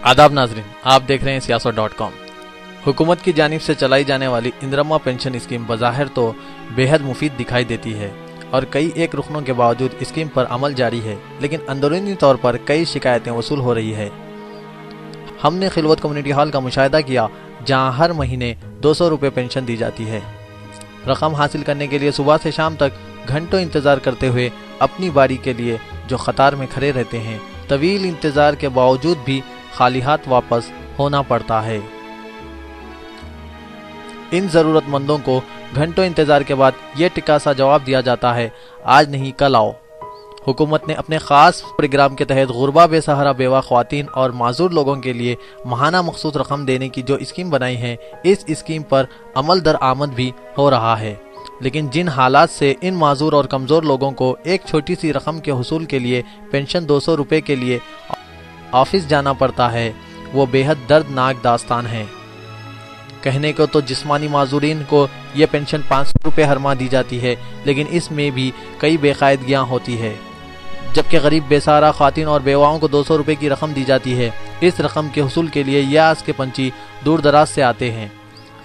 आदाब नाजरीन, आप देख रहे हैं siyaasat.com। हुकूमत की जानिब से चलाई जाने वाली इंदिरा पेंशन स्कीम बज़ाहिर तो बेहद मुफीद दिखाई देती है और कई एक रुकनों के बावजूद स्कीम पर अमल जारी है, लेकिन अंदरूनी तौर पर कई शिकायतें वसूल हो रही है। हमने खिलवत कम्युनिटी हॉल का मुशाहिदा किया, जहां हर महीने 200 रुपये पेंशन दी जाती है। रकम हासिल करने के लिए सुबह से शाम तक घंटों इंतज़ार करते हुए अपनी बारी के लिए जो कतार में खड़े रहते हैं, तवील इंतज़ार के बावजूद भी खाली हाथ वापस होना पड़ता है। इन ज़रूरतमंदों को घंटों इंतज़ार के बाद ये टिक्का सा जवाब दिया जाता है, आज नहीं कल आओ। हुकूमत ने अपने ख़ास प्रोग्राम के तहत गुरबा, बेसहारा, बेवा ख्वातीन और माजूर लोगों के लिए माहाना मखसूस रकम देने की जो स्कीम बनाई है, इस स्कीम पर अमल दरआमद भी हो रहा है। लेकिन जिन हालात से इन माजूर और कमज़ोर लोगों को एक छोटी सी रकम के हुसूल के लिए पेंशन 200 रुपये के लिए ऑफिस जाना पड़ता है, वो बेहद दर्दनाक दास्तान है। कहने को तो जिस्मानी माजूरीन को ये पेंशन 500 रुपये हर माह दी जाती है, लेकिन इसमें भी कई बेकायदगियाँ होती है। जबकि गरीब, बेसहारा ख्वातीन और बेवाओं को 200 रुपये की रकम दी जाती है। इस रकम के हुसूल के लिए यास के पंछी दूर दराज से आते हैं।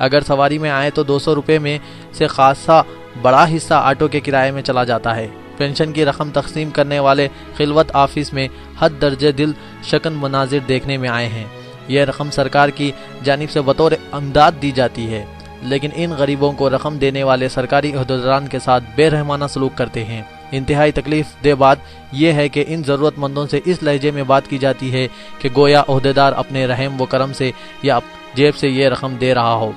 अगर सवारी में आए तो 200 रुपये में से खासा बड़ा हिस्सा ऑटो के किराए में चला जाता है। पेंशन की रकम तकसीम करने वाले खिलवत ऑफिस में हद दर्जे दिल शकन मनाजिर देखने में आए हैं। यह रकम सरकार की जानिब से बतौर अमदाद दी जाती है, लेकिन इन गरीबों को रकम देने वाले सरकारी अहदेदारान के साथ बेरहमाना सलूक करते हैं। इंतहाई तकलीफ दे बात यह है कि इन ज़रूरतमंदों से इस लहजे में बात की जाती है कि गोया अहदेदार अपने रहम व करम से या जेब से ये रकम दे रहा हो।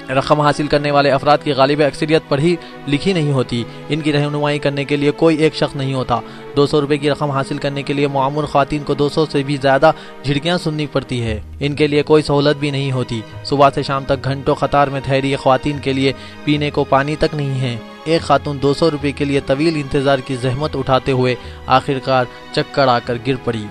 रकम हासिल करने वाले अफराद की गालिब अक्सरियत पढ़ी लिखी नहीं होती। इनकी रहनुमाई करने के लिए कोई एक शख्स नहीं होता। 200 रुपये की रकम हासिल करने के लिए मामूर ख्वातीन को 200 से भी ज़्यादा झिड़कियाँ सुननी पड़ती है। इनके लिए कोई सहूलत भी नहीं होती। सुबह से शाम तक घंटों कतार में ठहरी ख्वातीन के लिए पीने को पानी तक नहीं है। एक खातून 200 रुपये के लिए तवील इंतज़ार की जहमत उठाते हुए आखिरकार चक्कर आकर गिर पड़ी।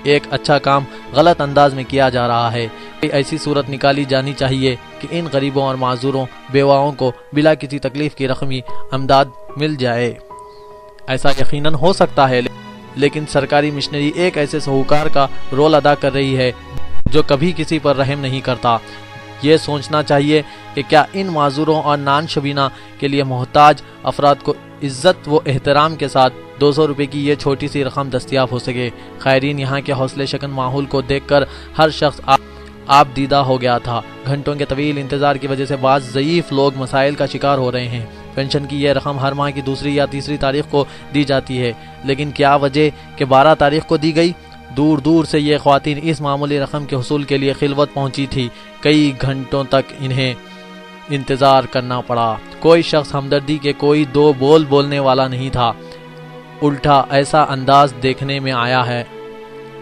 एक अच्छा काम गलत अंदाज में किया जा रहा है। ऐसी सूरत निकाली जानी चाहिए कि इन गरीबों और माजूरों, बेवाओं को बिला किसी तकलीफ की रकमी अमदाद मिल जाए। ऐसा यकीनन हो सकता है, लेकिन सरकारी मिशनरी एक ऐसे साहूकार का रोल अदा कर रही है जो कभी किसी पर रहम नहीं करता। ये सोचना चाहिए कि क्या इन माजूरों और नान शबीना के लिए मोहताज अफराद को इज्जत व एहतराम के साथ 200 रुपये की ये छोटी सी रकम दस्तियाब हो सके। खैरीन, यहाँ के हौसले शकन माहौल को देखकर हर शख्स आप दीदा हो गया था। घंटों के तवील इंतज़ार की वजह से बाज़ ज़ईफ़ लोग मसाइल का शिकार हो रहे हैं। पेंशन की यह रकम हर माह की दूसरी या तीसरी तारीख को दी जाती है, लेकिन क्या वजह कि 12 तारीख को दी गई? दूर दूर से ये ख्वातीन इस मामूली रकम के हुसूल के लिए खिलवत पहुंची थी। कई घंटों तक इन्हें इंतज़ार करना पड़ा। कोई शख्स हमदर्दी के कोई दो बोल बोलने वाला नहीं था। उल्टा ऐसा अंदाज देखने में आया है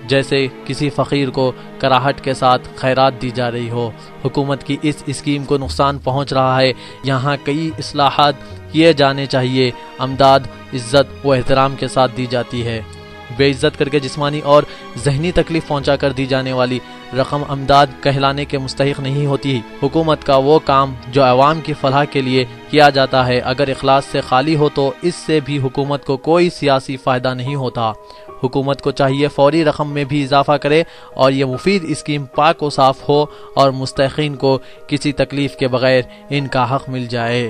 जैसे किसी फ़कीर को कराहट के साथ खैरात दी जा रही हो। हुकूमत की इस स्कीम को नुकसान पहुंच रहा है। यहाँ कई इस्लाहात किए जाने चाहिए। अमदाद इज़्ज़त व एहतराम के साथ दी जाती है। बेइज्जत करके जिस्मानी और जहनी तकलीफ पहुंचा कर दी जाने वाली रकम अमदाद कहलाने के मुस्तहिक नहीं होती। हुकूमत का वो काम जो अवाम की फलाह के लिए किया जाता है, अगर इखलास से खाली हो तो इससे भी हुकूमत को कोई सियासी फ़ायदा नहीं होता। हुकूमत को चाहिए फौरी रकम में भी इजाफा करे और ये मुफीद स्कीम पाक व साफ हो और मुस्तहिकीन को किसी तकलीफ के बगैर इनका हक मिल जाए।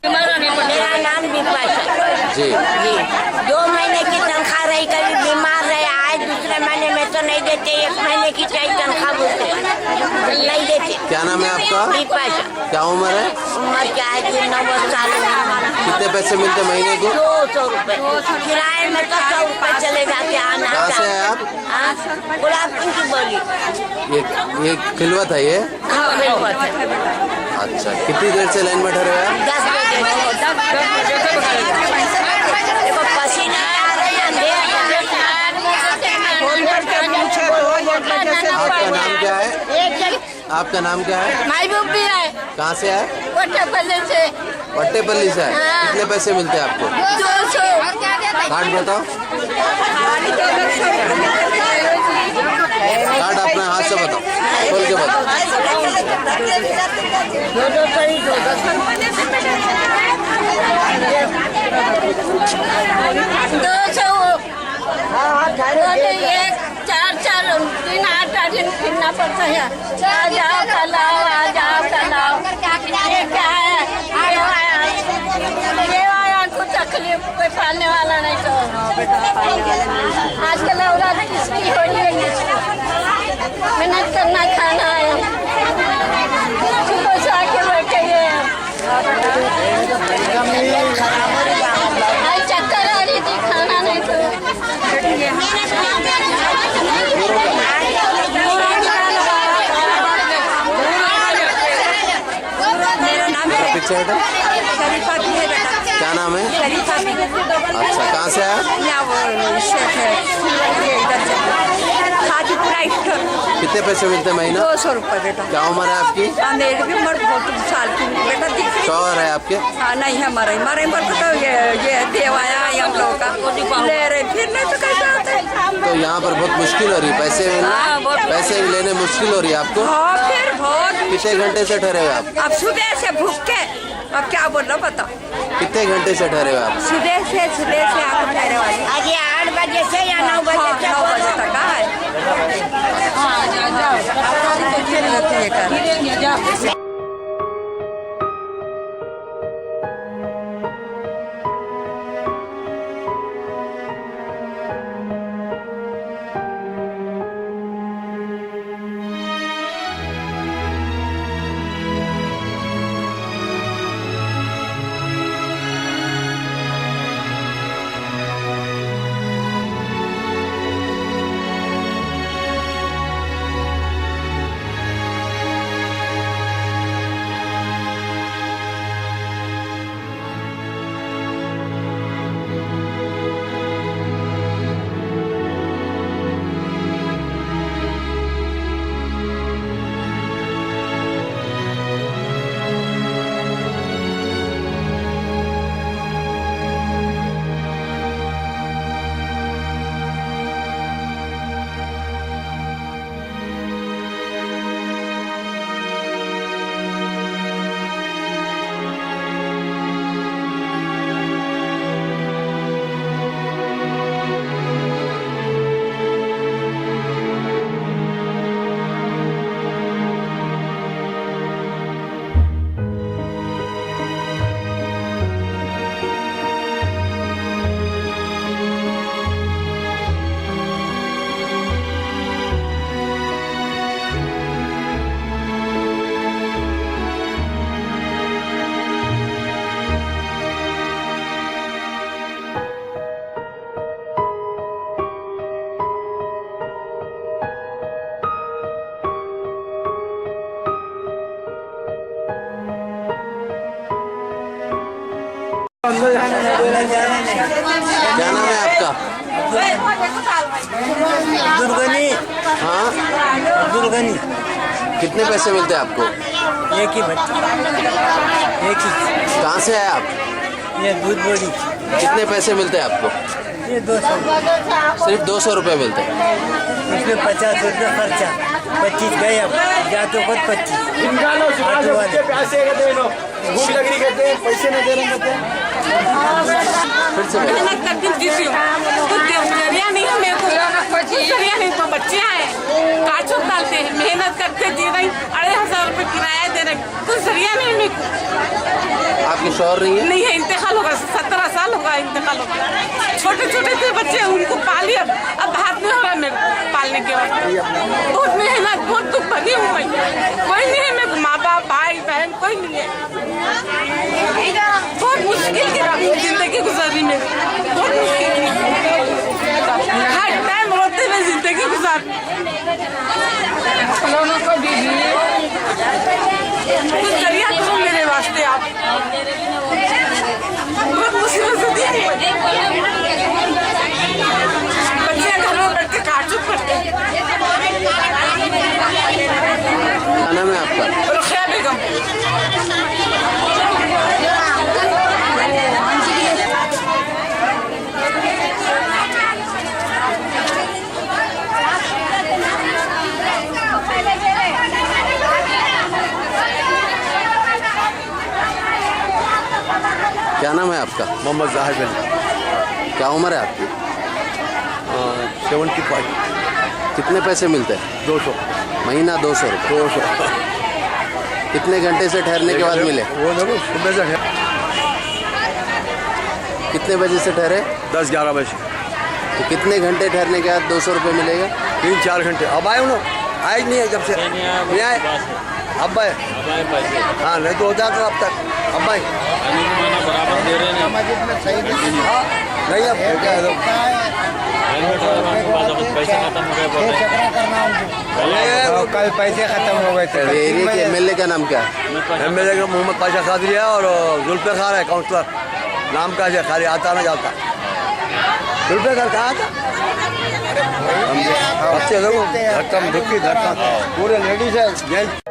मेरा नाम जी 2 महीने की तनख्वाह रही, कभी बीमार रहे, आए दूसरे महीने में तो नहीं देते। 1 महीने की चाहिए तनख्वाह बोलते नहीं देते। क्या नाम है आपका? क्या उम्र है? उम्र क्या है कि 90 साल। कितने पैसे मिलते महीने को? 200 रुपए। किराए में तो 100 रुपए चले जाते। आना कहाँ से है आप? गुलाब की बोली। ये खिलवत है ये? हाँ, खिलवत है। अच्छा, कितनी देर से लाइन में ठहरे हैं? 10 बजे। देखो पसीना आ रही है। आपका नाम क्या है? आपका नाम क्या है? महबूब भी है। कहाँ से है? पट्टेपल्ली से। पट्टेपल्ली से है। कितने पैसे मिलते हैं आपको? 200। कार्ड बताओ। कार्ड अपने हाथ से बताओ, खोल के बताओ। 200। 4 आ जाओ कल आओ, आ जाओ कल आओ। ये क्या है? ये आया कुछ तकलीफ, कोई पालने वाला नहीं तो आजकल औलाद किसकी हो रही है? मेहनत करना खाना है, सुबह से आके बैठे चक्कर आ रही थी, खाना नहीं तो शरीफा भी है बेटा। क्या नाम है? शरीफा भी। अच्छा, कहाँ से आया? यहाँ वो शेख है, इधर से हाजीपुरा स्टोर। कितने पैसे मिलते हैं महीना? 200 रुपये बेटा। क्या उम्र है आपकी? मेरी भी उम्र बहुत साल की बेटा दिख रही। शौहर है आपके? हाँ नहीं है, मरे तो ये देवाया हम लोग का ले रहे, फिर नहीं तो कैसे आते। तो यहाँ पर बहुत मुश्किल हो रही है, पैसे हाँ, बहुत- पैसे लेने मुश्किल हो रही है आपको? हाँ फिर बहुत। कितने घंटे से ठहरे हुए आप? अब सुबह से भूख के, अब क्या बोल रहा बताओ। कितने घंटे से ठहरे हुए आप? सुबह से आप ठहरे वाली। आज ये 8 बजे से या 9 बजे हाँ, से 9 बजे तक है। क्या नाम है आपका? दुर्गनी। हाँ, दुर्गनी। कितने पैसे मिलते हैं आपको? एक ही बच्चा, एक ही। कहाँ से आए आप? ये दूध बोली। कितने पैसे मिलते हैं आपको? ये 200। सिर्फ 200 रुपये मिलते हैं। उसमें 50 रुपये खर्चा, 25 गए। अब जाते खुद 25। फिर से बोलो। मेहनत करके जीती हूँ, कुछ जरिया नहीं है मेरे को, कुछ जरिया नहीं तो बच्चे आए काचुक डालते हैं, मेहनत करके जी रही, 2,500 रुपये किराया दे रहे, कुछ जरिया नहीं मेरे को। आपकी शौहर नहीं है? नहीं है, इंतकाल होगा, 17 साल होगा इंतकाल होगा। छोटे छोटे थे बच्चे, उनको पाली, अब हाथ नहीं हो रहा मेरे को पालने के बाद। बहुत मेहनत, बहुत दुख भरी हूँ मैं। कोई नहीं है मेरे को, माँ बाप भाई बहन कोई नहीं है। बहुत मुश्किल की जिंदगी गुजारी मेरी, बहुत मुश्किल की। हर टाइम रोते हुए जिंदगी गुजार। कुछ जरिया करो मेरे वास्ते आप। बहुत मुश्किल से दी बच्चे घर में बैठ के काटूक पड़ते। क्या नाम है आपका? रुखिया बेगम। क्या नाम है आपका? मोहम्मद जाहिर बिन। क्या उम्र है आपकी? 75। कितने पैसे मिलते हैं? 200। महीना 200 रुपये। 200। कितने घंटे से ठहरने के बाद मिले? वो देखो सुबह से कितने बजे से ठहरे? 10-11 बजे। तो कितने घंटे ठहरने के बाद 200 रुपये मिलेगा? 3-4 घंटे। अब आए ना, आए नहीं है जब से नहीं आए, अब आए। हाँ नहीं तो हो जाता अब तक, अब आए बराबर दे रहे हैं। हाँ नहीं अब क्या है, पैसे खत्म हो गए। कल पैसे खत्म हो गए थे। एरिया के एमएलए का नाम क्या है? एमएलए का मोहम्मद पाशा कादरी है और जुल्फिकार है काउंसलर, नाम का है, खाली आता ना जाता। जुल्फिकार कहाँ था? बच्चे लोग धड़कन दुखी धड़कन पूरे लेडीज है जेंट्स।